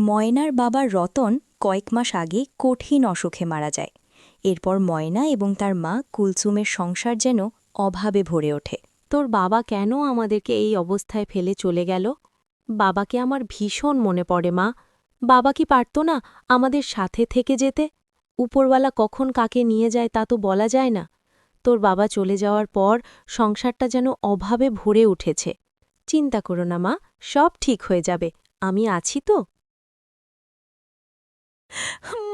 ময়নার বাবা রতন কয়েক মাস আগে কঠিন অসুখে মারা যায়। এরপর ময়না এবং তার মা কুলসুমের সংসার যেন অভাবে ভরে ওঠে। তোর বাবা কেন আমাদেরকে এই অবস্থায় ফেলে চলে গেল? বাবাকে আমার ভীষণ মনে পড়ে মা। বাবা কি পারত না আমাদের সাথে থেকে যেতে? উপরওয়ালা কখন কাকে নিয়ে যায় তা তো বলা যায় না। তোর বাবা চলে যাওয়ার পর সংসারটা যেন অভাবে ভরে উঠেছে। চিন্তা করো না মা, সব ঠিক হয়ে যাবে। আমি আছি তো।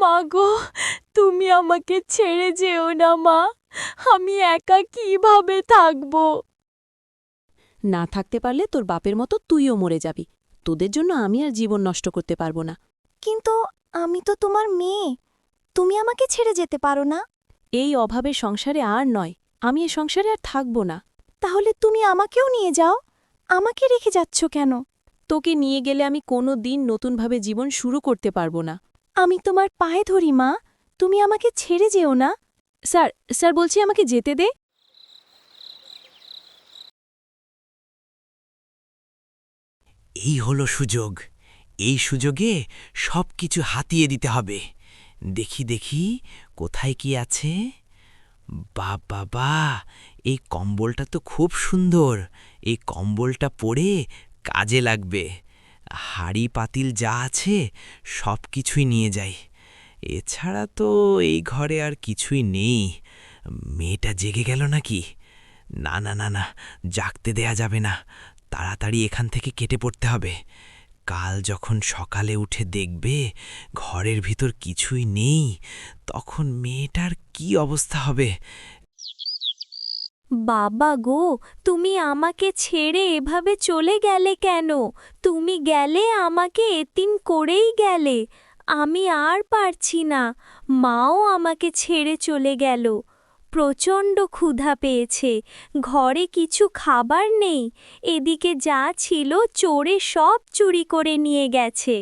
মাগো, তুমি আমাকে ছেড়ে যেও না মা। আমি একা কিভাবে থাকবো? না থাকতে পারলে তোর বাপের মতো তুইও মরে যাবি। তোদের জন্য আমি আর জীবন নষ্ট করতে পারবো না। কিন্তু আমি তো তোমার মেয়ে, তুমি আমাকে ছেড়ে যেতে পারো না। এই অভাবের সংসারে আর নয়, আমি এ সংসারে আর থাকব না। তাহলে তুমি আমাকেও নিয়ে যাও। আমাকে রেখে যাচ্ছ কেন? তোকে নিয়ে গেলে আমি কোনো দিন নতুনভাবে জীবন শুরু করতে পারবো না। আমি তোমার পায়ে ধরি মা, তুমি আমাকে ছেড়ে যেও না। স্যার স্যার বলছি আমাকে যেতে দে। এই হলো সুযোগ। এই সুযোগে সব কিছু হাতিয়ে দিতে হবে। দেখি দেখি কোথায় কি আছে। বাবা, এই কম্বলটা তো খুব সুন্দর। এই কম্বলটা পরে কাজে লাগবে। হাঁড়ি পাতিল যা আছে সব কিছুই নিয়ে যাই। এছাড়া তো এই ঘরে আর কিছুই নেই। মেয়েটা জেগে গেল নাকি? না না না না, জাগতে দেয়া যাবে না। তাড়াতাড়ি এখান থেকে কেটে পড়তে হবে। কাল যখন সকালে উঠে দেখবে ঘরের ভিতর কিছুই নেই, তখন মেয়েটার কি অবস্থা হবে। বাবা গো, তুমি আমাকে ছেড়ে এভাবে চলে গেলে কেন? তুমি গেলে আমাকে এতিম করেই গেলে। আমি আর পারছি না। মাও আমাকে ছেড়ে চলে গেল। প্রচণ্ড ক্ষুধা পেয়েছে, ঘরে কিছু খাবার নেই। এদিকে যা ছিল চোরে সব চুরি করে নিয়ে গেছে।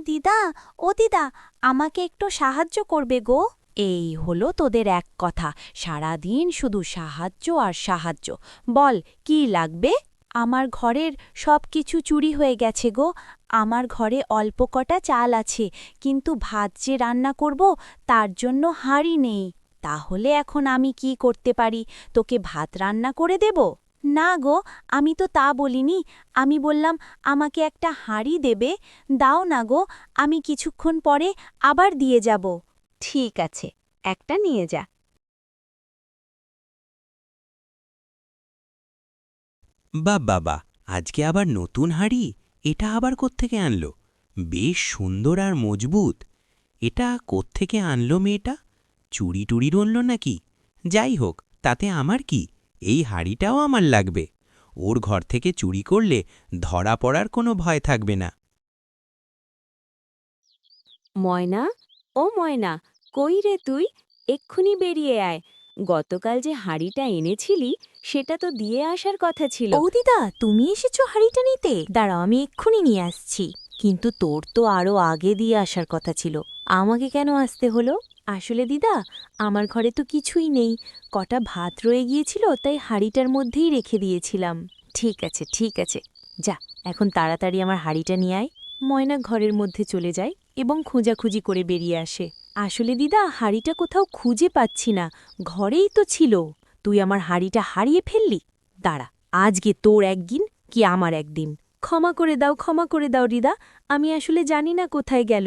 দিদা, ও দিদা, আমাকে একটু সাহায্য করবে গো? এই হলো তোদের এক কথা, সারাদিন শুধু সাহায্য আর সাহায্য। বল কি লাগবে? আমার ঘরের সব কিছু চুরি হয়ে গেছে গো। আমার ঘরে অল্প কটা চাল আছে, কিন্তু ভাত যে রান্না করব তার জন্য হাঁড়ি নেই। তাহলে এখন আমি কি করতে পারি? তোকে ভাত রান্না করে দেব? না গো, আমি তো তা বলিনি। আমি বললাম আমাকে একটা হাঁড়ি দেবে। দাও না গো, আমি কিছুক্ষণ পরে আবার দিয়ে যাব। ঠিক আছে, একটা নিয়ে যা। বাবা, আজকে আবার নতুন হাঁড়ি? এটা আবার কোত্থেকে আনলো? বেশ সুন্দর আর মজবুত। এটা কোত্থেকে আনলো মেয়েটা? চুরি টুরি রনল নাকি? যাই হোক, তাতে আমার কি? এই হাঁড়িটাও আমার লাগবে। ওর ঘর থেকে চুরি করলে ধরা পড়ার কোনো ভয় থাকবে না। ময়না, ও ময়না, কই রে তুই? এক্ষুনি বেরিয়ে আয়। গতকাল যে হাঁড়িটা এনেছিলি সেটা তো দিয়ে আসার কথা ছিল। ও দিদা, তুমি এসেছো হাঁড়িটা নিতে? দাঁড়াও, আমি এক্ষুনি নিয়ে আসছি। কিন্তু তোর তো আরও আগে দিয়ে আসার কথা ছিল, আমাকে কেন আসতে হলো? আসলে দিদা, আমার ঘরে তো কিছুই নেই। কটা ভাত রয়ে গিয়েছিল, তাই হাঁড়িটার মধ্যেই রেখে দিয়েছিলাম। ঠিক আছে ঠিক আছে, যা এখন তাড়াতাড়ি আমার হাঁড়িটা নিয়ে আয়। ময়না ঘরের মধ্যে চলে যায় এবং খোঁজাখুঁজি করে বেরিয়ে আসে। আসলে দিদা, হাঁড়িটা কোথাও খুঁজে পাচ্ছি না। ঘরেই তো ছিল। তুই আমার হাঁড়িটা হারিয়ে ফেললি? দাঁড়া, আজকে তোর একদিন কি আমার একদিন। ক্ষমা করে দাও, ক্ষমা করে দাও রিদা, আমি আসলে জানি না কোথায় গেল।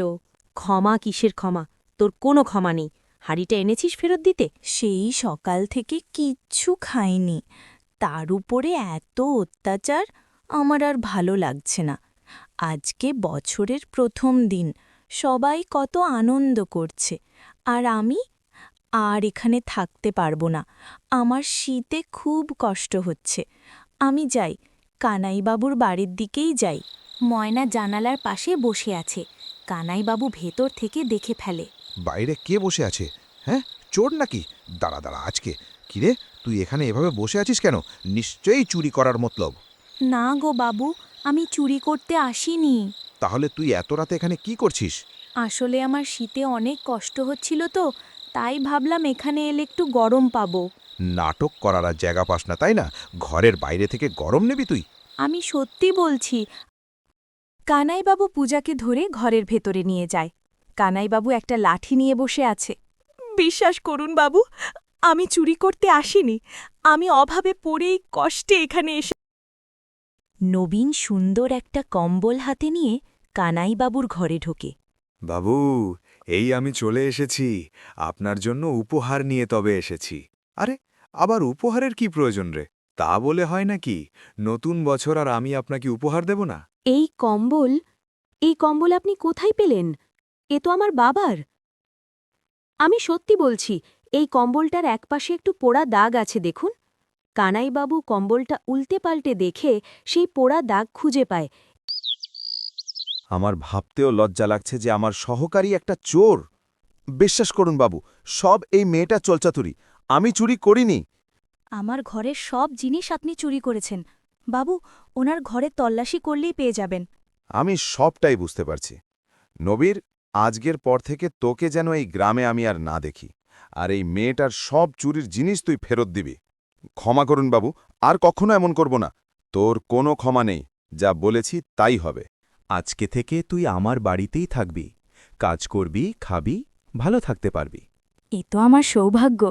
ক্ষমা কিসের ক্ষমা? তোর কোনো ক্ষমা নেই। হাঁড়িটা এনেছিস ফেরত দিতে? সেই সকাল থেকে কিচ্ছু খাইনি, তার উপরে এত অত্যাচার, আমার আর ভালো লাগছে না। আজকে বছরের প্রথম দিন, সবাই কত আনন্দ করছে, আর আমি আর এখানে থাকতে পারবো না। আমার শীতে খুব কষ্ট হচ্ছে। আমি যাই, কানাইবাবুর বাড়ির দিকেই যাই। ময়না জানালার পাশে বসে আছে। কানাইবাবু ভেতর থেকে দেখে ফেলে। বাইরে কে বসে আছে? হ্যাঁ, চোর নাকি? দাঁড়া দাঁড়া, আজকে কিরে, তুই এখানে এভাবে বসে আছিস কেন? নিশ্চয়ই চুরি করার মতলব। না গো বাবু, আমি চুরি করতে আসিনি। তাহলে তুই এত রাতে এখানে কি করছিস? আসলে আমার শীতে অনেক কষ্ট হচ্ছিল তো, তাই ভাবলাম এখানে এলে একটু গরম পাবো। নাটক করার আর জায়গা পাস না তাই না? ঘরের বাইরে থেকে গরম নেবি তুই? আমি সত্যি বলছি। কানাইবাবু পূজাকে ধরে ঘরের ভেতরে নিয়ে যায়। কানাইবাবু একটা লাঠি নিয়ে বসে আছে। বিশ্বাস করুন বাবু, আমি চুরি করতে আসিনি। আমি অভাবে পড়েই কষ্টে এখানে এসে। নবীন সুন্দর একটা কম্বল হাতে নিয়ে কানাইবাবুর ঘরে ঢোকে। বাবু, এই আমি চলে এসেছি। আপনার জন্য উপহার নিয়ে তবে এসেছি। আরে, আবার উপহারের কি প্রয়োজন রে? তা বলে হয় নাকি নতুন বছর আর আমি আপনাকে উপহার দেব না? এই কম্বল আপনি কোথায় পেলেন? এ তো আমার বাবার। আমি সত্যি বলছি, এই কম্বলটার একপাশে একটু পোড়া দাগ আছে দেখুন। কানাইবাবু কম্বলটা উল্টে পাল্টে দেখে সেই পোড়া দাগ খুঁজে পায়। আমার ভাবতেও লজ্জা লাগছে যে আমার সহকারী একটা চোর। বিশ্বাস করুন বাবু, সব এই মেয়েটা চলচাতুরি। আমি চুরি করিনি। আমার ঘরের সব জিনিস আপনি চুরি করেছেন। বাবু, ওনার ঘরে তল্লাশি করলেই পেয়ে যাবেন। আমি সবটাই বুঝতে পারছি। নবীর, আজকের পর থেকে তোকে যেন এই গ্রামে আমি আর না দেখি। আর এই মেয়েটার সব চুরির জিনিস তুই ফেরত দিবি। ক্ষমা করুন বাবু, আর কখনো এমন করব না। তোর কোনো ক্ষমা নেই। যা বলেছি তাই হবে। আজকে থেকে তুই আমার বাড়িতেই থাকবি, কাজ করবি, খাবি, ভালো থাকতে পারবি। এ তো আমার সৌভাগ্য।